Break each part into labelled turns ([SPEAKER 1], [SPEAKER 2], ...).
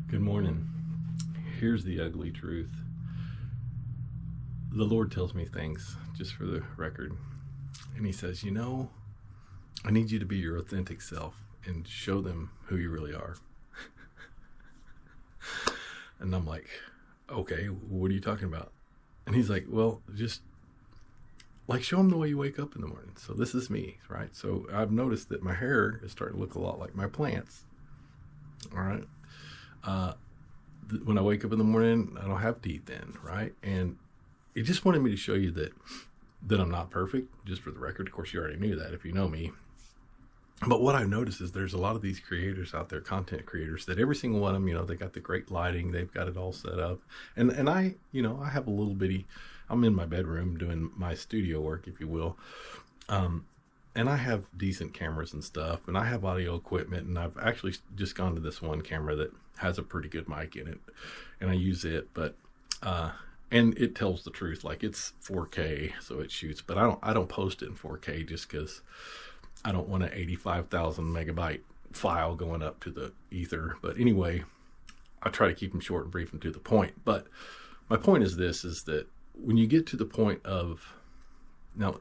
[SPEAKER 1] Good morning. Here's the ugly truth. The Lord tells me things, just for the record. And he says, I need you to be your authentic self and show them who you really are. And I'm like, okay, what are you talking about? And he's like, well, just like show them the way you wake up in the morning. So this is me, right? So I've noticed that my hair is starting to look a lot like my plants. All right. When I wake up in the morning, I don't have teeth in, right? And he just wanted me to show you that I'm not perfect, just for the record. Of course, you already knew that if you know me. But what I've noticed is there's a lot of these creators out there, content creators, that every single one of them, they got the great lighting, they've got it all set up. And I have a little bitty, I'm in my bedroom doing my studio work, if you will. And I have decent cameras and stuff, and I have audio equipment, and I've actually just gone to this one camera that has a pretty good mic in it, and I use it, but, and it tells the truth, like it's 4K, so it shoots, but I don't post it in 4K just because I don't want an 85,000 megabyte file going up to the ether. But anyway, I try to keep them short and brief and to the point. But my point is this, is that when you get to the point of now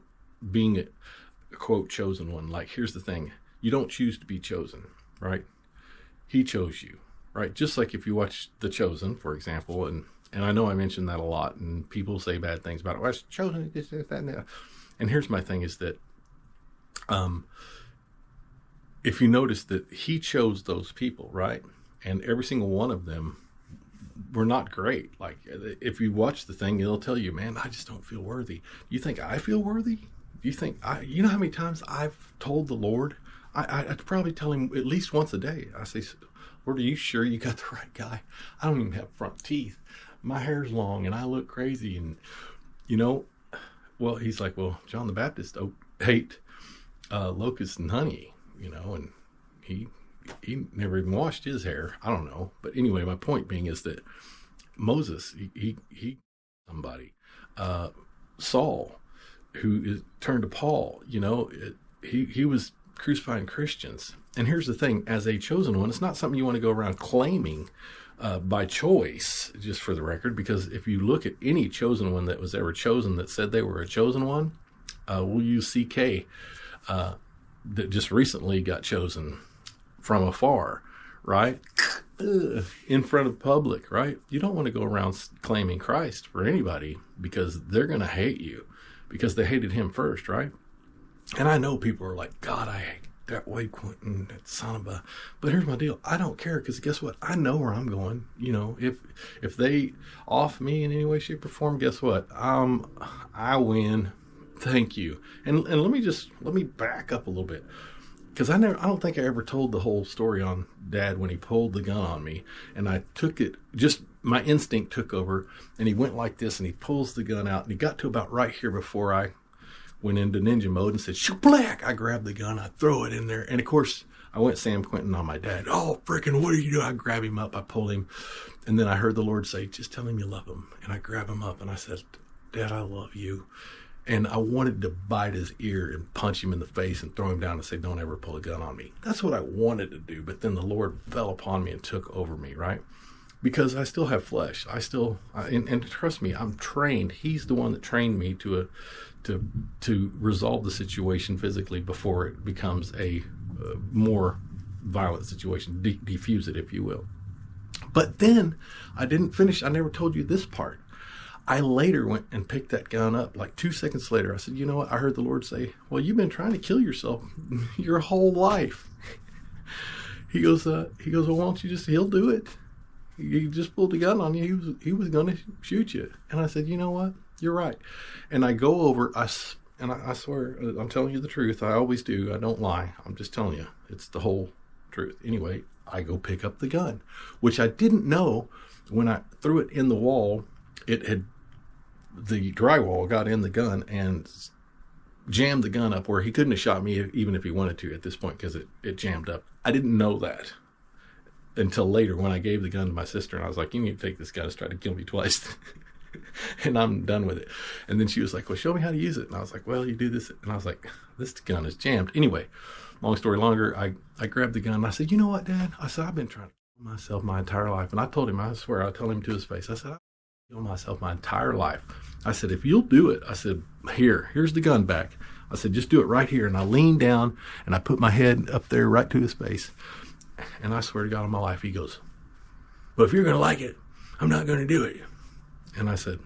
[SPEAKER 1] being a quote chosen one, like here's the thing, you don't choose to be chosen, right? He chose you, right? Just like if you watch The Chosen, for example, and I know I mentioned that a lot, and people say bad things about it. Well, I was chosen, this, that, and that. And here's my thing is that, if you notice that he chose those people, right? And every single one of them were not great. Like if you watch the thing, it'll tell you, man, I just don't feel worthy. Do you think I feel worthy? Do you think you know how many times I've told the Lord? I'd probably tell him at least once a day. I say, Lord, are you sure you got the right guy? I don't even have front teeth. My hair's long and I look crazy. And, well, he's like, well, John the Baptist ate locusts and honey, and he never even washed his hair. I don't know. But anyway, my point being is that Moses, he somebody, Saul, who turned to Paul, he was crucifying Christians. And here's the thing, as a chosen one, it's not something you want to go around claiming by choice, just for the record, because if you look at any chosen one that was ever chosen that said they were a chosen one, we'll use CK, that just recently got chosen from afar, right? In front of the public, right? You don't want to go around claiming Christ for anybody, because they're going to hate you because they hated him first, right? And I know people are like, God, I hate that Wade Quinton, that son of a... But here's my deal. I don't care, because guess what? I know where I'm going. If they off me in any way, shape, or form, guess what? I win. Thank you. And let me back up a little bit, because I don't think I ever told the whole story on Dad when he pulled the gun on me, and I took it, just my instinct took over, and he went like this, and he pulls the gun out, and he got to about right here before I went into ninja mode and said, shoot black. I grabbed the gun, I throw it in there, and of course I went Sam Quentin on my dad. Oh, freaking, what are you doing? I grab him up, I pull him, and then I heard the Lord say, just tell him you love him. And I grab him up and I said, Dad, I love you. And I wanted to bite his ear and punch him in the face and throw him down and say, don't ever pull a gun on me. That's what I wanted to do. But then the Lord fell upon me and took over me, right? Because I still have flesh. And trust me, I'm trained. He's the one that trained me to resolve the situation physically before it becomes a more violent situation, defuse it, if you will. But then I didn't finish. I never told you this part. I later went and picked that gun up, like 2 seconds later. I said, you know what? I heard the Lord say, well, you've been trying to kill yourself your whole life. He goes, well, why don't you he'll do it. He just pulled the gun on you. He was going to shoot you. And I said, you know what? You're right. And I go over, I swear, I'm telling you the truth. I always do. I don't lie. I'm just telling you. It's the whole truth. Anyway, I go pick up the gun, which I didn't know when I threw it in the wall. The drywall got in the gun and jammed the gun up where he couldn't have shot me even if he wanted to at this point, because it jammed up. I didn't know that until later when I gave the gun to my sister, and I was like, you need to take this gun. He's tried to kill me twice. And I'm done with it. And then she was like, well, show me how to use it. And I was like, well, you do this. And I was like, this gun is jammed. Anyway, long story longer, I grabbed the gun and I said, you know what, Dad? I said, I've been trying to myself my entire life. And I told him, I swear, I told him to his face, I said, I've killed myself my entire life. I said, if you'll do it, I said, here's the gun back. I said, just do it right here. And I leaned down and I put my head up there right to his face. And I swear to God on my life, he goes, well, if you're going to like it, I'm not going to do it. And I said,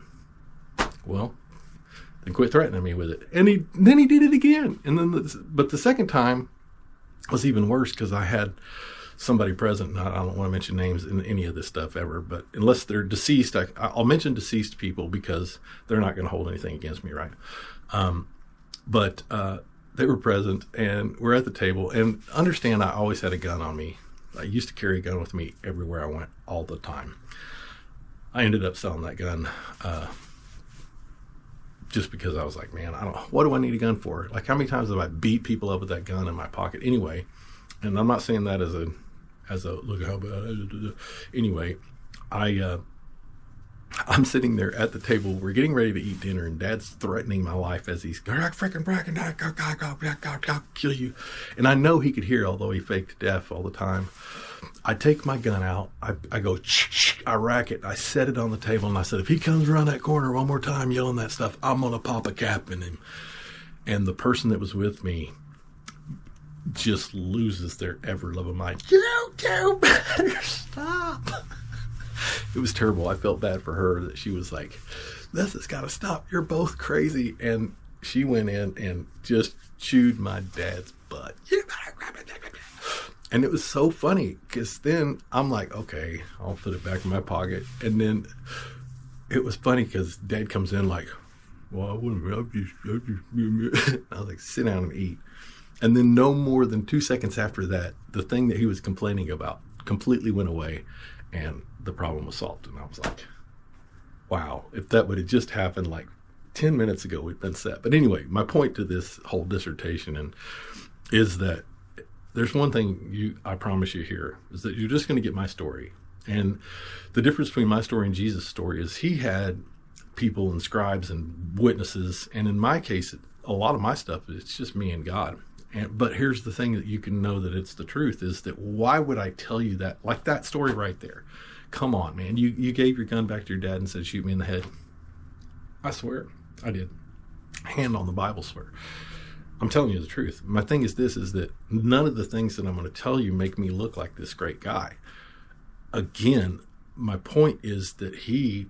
[SPEAKER 1] well, then quit threatening me with it. And then he did it again. And then, but the second time was even worse because I had somebody present. I don't want to mention names in any of this stuff ever, but unless they're deceased, I'll mention deceased people because they're not going to hold anything against me, right? But they were present and we're at the table. And understand, I always had a gun on me. I used to carry a gun with me everywhere I went all the time. I ended up selling that gun just because I was like, man, what do I need a gun for? Like, how many times have I beat people up with that gun in my pocket? Anyway, and I'm not saying that as a look at how bad. Anyway, I'm sitting there at the table. We're getting ready to eat dinner, and Dad's threatening my life as he's freaking bragging, I'll kill you. And I know he could hear, although he faked deaf all the time. I take my gun out. I go, I rack it. I set it on the table, and I said, if he comes around that corner one more time yelling that stuff, I'm going to pop a cap in him. And the person that was with me just loses their ever-loving mind. You two better stop. It was terrible. I felt bad for her that she was like, this has got to stop. You're both crazy. And she went in and just chewed my dad's butt. And it was so funny because then I'm like, okay, I'll put it back in my pocket. And then it was funny because Dad comes in like, well, I wouldn't. I was like, sit down and eat. And then no more than 2 seconds after that, the thing that he was complaining about completely went away and the problem was solved. And I was like, wow, if that would have just happened like 10 minutes ago, we'd been set. But anyway, my point to this whole dissertation is that there's one thing I promise you here, is that you're just going to get my story. And the difference between my story and Jesus' story is he had people and scribes and witnesses. And in my case, a lot of my stuff, it's just me and God. But here's the thing that you can know that it's the truth is that why would I tell you that? Like that story right there. Come on, man. You gave your gun back to your dad and said, shoot me in the head. I swear I did. Hand on the Bible, swear. I'm telling you the truth. My thing is this, is that none of the things that I'm going to tell you make me look like this great guy. Again, my point is that he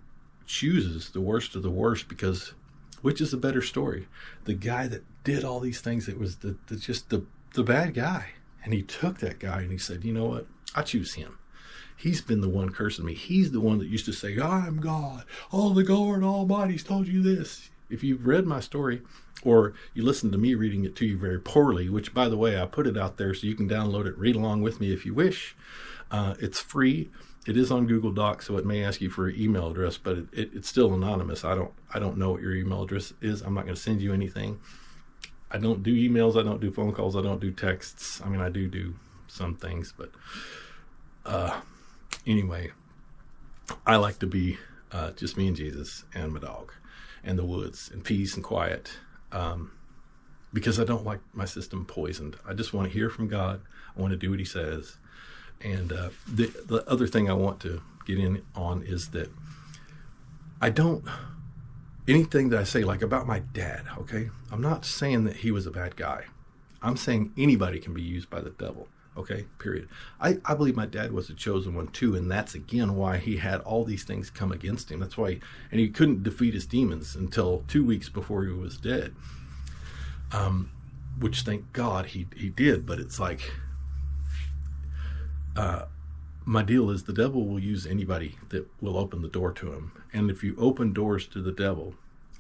[SPEAKER 1] chooses the worst of the worst because which is a better story? The guy that did all these things, it was the bad guy. And he took that guy and he said, you know what? I choose him. He's been the one cursing me. He's the one that used to say, I'm God. Oh, the Lord Almighty's told you this. If you've read my story or you listen to me reading it to you very poorly, which, by the way, I put it out there so you can download it, read along with me if you wish. It's free. It is on Google Docs, so it may ask you for an email address, but it's still anonymous. I don't know what your email address is. I'm not going to send you anything. I don't do emails. I don't do phone calls. I don't do texts. I mean, I do some things, but anyway, I like to be just me and Jesus and my dog and the woods and peace and quiet because I don't like my system poisoned. I just want to hear from God. I want to do what he says. And the other thing I want to get in on is that anything that I say, like about my dad, okay? I'm not saying that he was a bad guy. I'm saying anybody can be used by the devil, okay? Period. I believe my dad was a chosen one too, and that's again why he had all these things come against him. That's why, and he couldn't defeat his demons until 2 weeks before he was dead. Which thank God he did, but it's like, my deal is the devil will use anybody that will open the door to him. And if you open doors to the devil,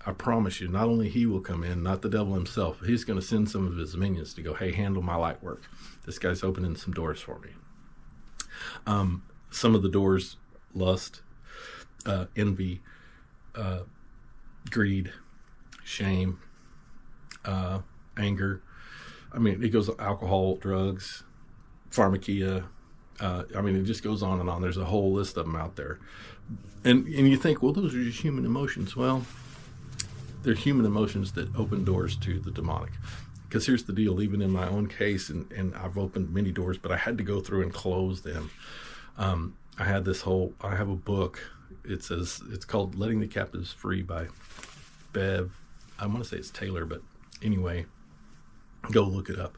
[SPEAKER 1] I promise you, not only he will come in, not the devil himself, he's going to send some of his minions to go, hey, handle my light work. This guy's opening some doors for me. Some of the doors, lust, envy, greed, shame, anger. I mean, it goes alcohol, drugs, pharmakia. I mean, it just goes on and on. There's a whole list of them out there. And you think, well, those are just human emotions. Well, they're human emotions that open doors to the demonic. Because here's the deal, even in my own case, and I've opened many doors, but I had to go through and close them. I have a book. It's called Letting the Captives Free by Bev. I want to say it's Taylor, but anyway, go look it up.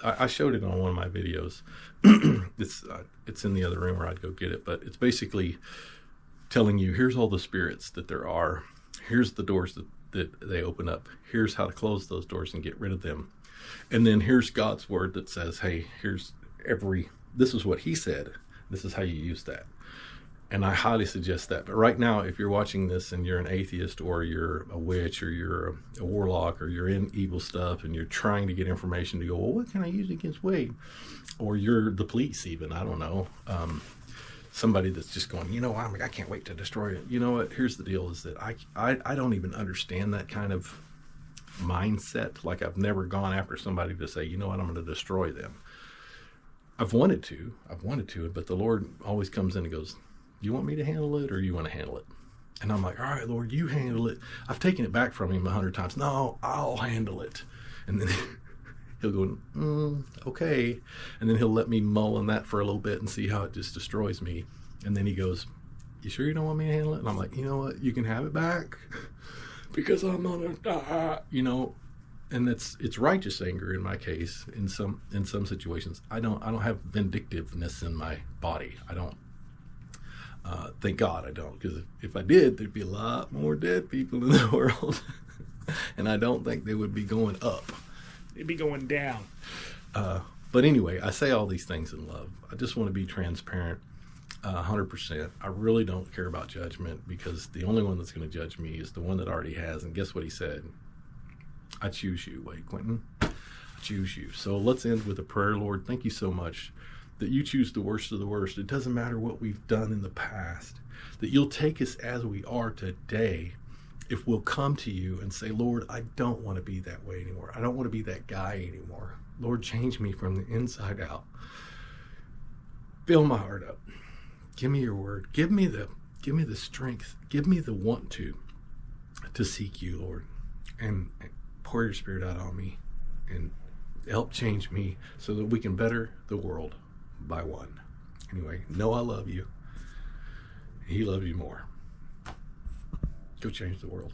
[SPEAKER 1] I showed it on one of my videos. It's in the other room where I'd go get it, but it's basically telling you, here's all the spirits that there are. Here's the doors that they open up. Here's how to close those doors and get rid of them. And then here's God's word that says, hey, this is what he said. This is how you use that. And I highly suggest that. But right now, if you're watching this and you're an atheist, or you're a witch, or you're a warlock, or you're in evil stuff, and you're trying to get information to go, well, what can I use against Wade? Or you're the police even, I don't know. Somebody that's just going, I can't wait to destroy it. You know what? Here's the deal is that I don't even understand that kind of mindset. Like, I've never gone after somebody to say, you know what, I'm going to destroy them. I've wanted to, but the Lord always comes in and goes, you want me to handle it, or you want to handle it? And I'm like, all right, Lord, you handle it. I've taken it back from him 100 times. No, I'll handle it. And then he'll go, okay. And then he'll let me mull on that for a little bit and see how it just destroys me. And then he goes, you sure you don't want me to handle it? And I'm like, you know what? You can have it back because I'm gonna die, And it's righteous anger in my case. In some situations, I don't have vindictiveness in my body. I don't. Thank God I don't, because if I did, there'd be a lot more dead people in the world, and I don't think they would be going up. They'd be going down. But anyway, I say all these things in love. I just want to be transparent, 100%. I really don't care about judgment, because the only one that's going to judge me is the one that already has. And guess what he said? I choose you, Wade Quinton. I choose you. So let's end with a prayer. Lord, thank you so much that you choose the worst of the worst. It doesn't matter what we've done in the past, that you'll take us as we are today if we'll come to you and say, Lord, I don't want to be that way anymore. I don't want to be that guy anymore. Lord, change me from the inside out. Fill my heart up. Give me your word. Give me the strength. Give me the want to seek you, Lord, and pour your spirit out on me and help change me so that we can better the world by one. Anyway, know I love you. He loves you more. Go change the world.